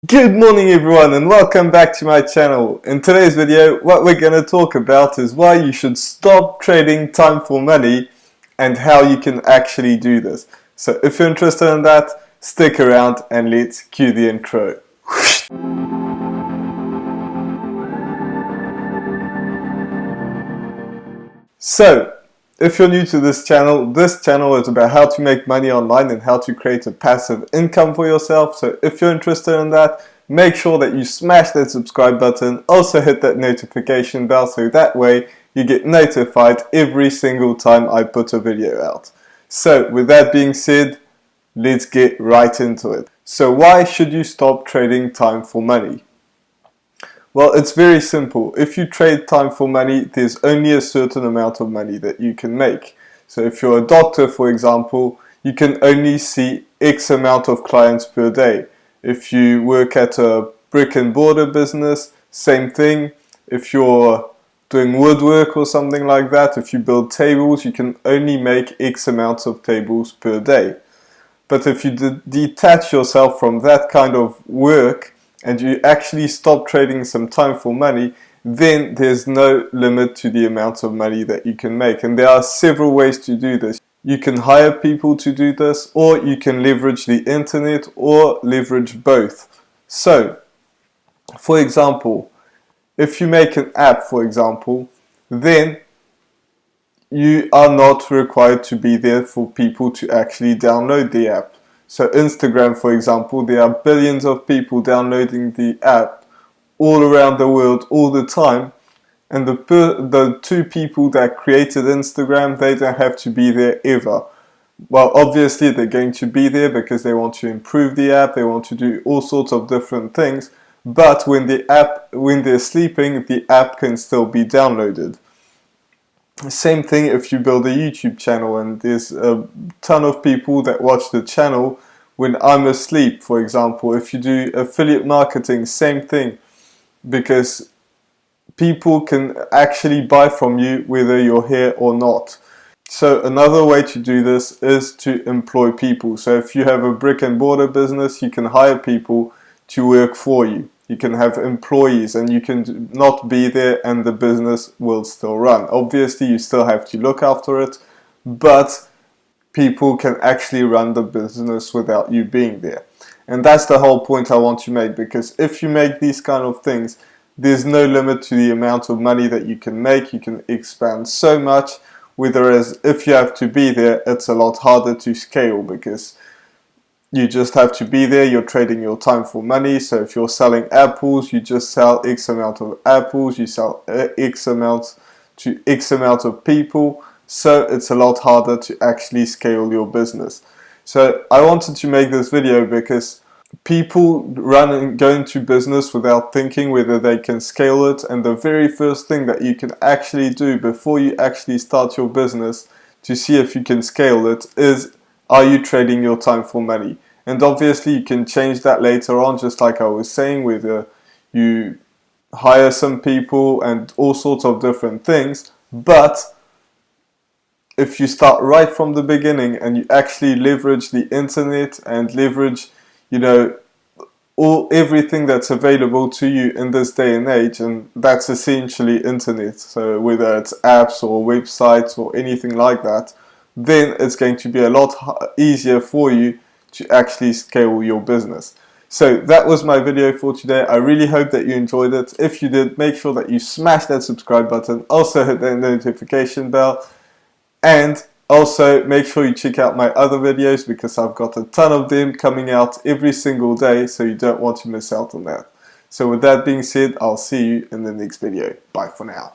Good morning everyone and welcome back to my channel. In today's video what we're going to talk about is why you should stop trading time for money and how you can actually do this. So if you're interested in that, stick around and let's cue the intro. So if you're new to this channel is about how to make money online and how to create a passive income for yourself. So if you're interested in that, make sure that you smash that subscribe button. Also hit that notification bell so that way you get notified every single time I put a video out. So with that being said, let's get right into it. So why should you stop trading time for money? Well, it's very simple. If you trade time for money, there's only a certain amount of money that you can make. So if you're a doctor, for example, you can only see X amount of clients per day. If you work at a brick and mortar business, same thing. If you're doing woodwork or something like that, if you build tables, you can only make X amounts of tables per day. But if you detach yourself from that kind of work, and you actually stop trading some time for money, then there's no limit to the amount of money that you can make. And there are several ways to do this. You can hire people to do this, or you can leverage the internet, or leverage both. So, for example, if you make an app, for example, then you are not required to be there for people to actually download the app. So Instagram, for example, there are billions of people downloading the app all around the world all the time, and the two people that created Instagram, they don't have to be there ever. Well, obviously they're going to be there because they want to improve the app, they want to do all sorts of different things, but when they're sleeping, the app can still be downloaded. Same thing if you build a YouTube channel and there's a ton of people that watch the channel when I'm asleep, for example. If you do affiliate marketing, same thing, because people can actually buy from you whether you're here or not. So another way to do this is to employ people. So if you have a brick and mortar business, you can hire people to work for you. You can have employees and you can not be there and the business will still run. Obviously, you still have to look after it, but people can actually run the business without you being there. And that's the whole point I want to make, because if you make these kind of things, there's no limit to the amount of money that you can make. You can expand so much, whereas if you have to be there, it's a lot harder to scale because you just have to be there, you're trading your time for money. So if you're selling apples, you just sell X amount of apples, you sell X amount to X amount of people. So it's a lot harder to actually scale your business. So I wanted to make this video because people go into business without thinking whether they can scale it. And the very first thing that you can actually do before you actually start your business to see if you can scale it is, are you trading your time for money? And obviously you can change that later on, just like I was saying, whether you hire some people and all sorts of different things. But if you start right from the beginning and you actually leverage the internet and leverage, everything that's available to you in this day and age, and that's essentially internet. So whether it's apps or websites or anything like that, then it's going to be a lot easier for you to actually scale your business. So that was my video for today. I really hope that you enjoyed it. If you did, make sure that you smash that subscribe button. Also hit that notification bell. And also make sure you check out my other videos, because I've got a ton of them coming out every single day. So you don't want to miss out on that. So with that being said, I'll see you in the next video. Bye for now.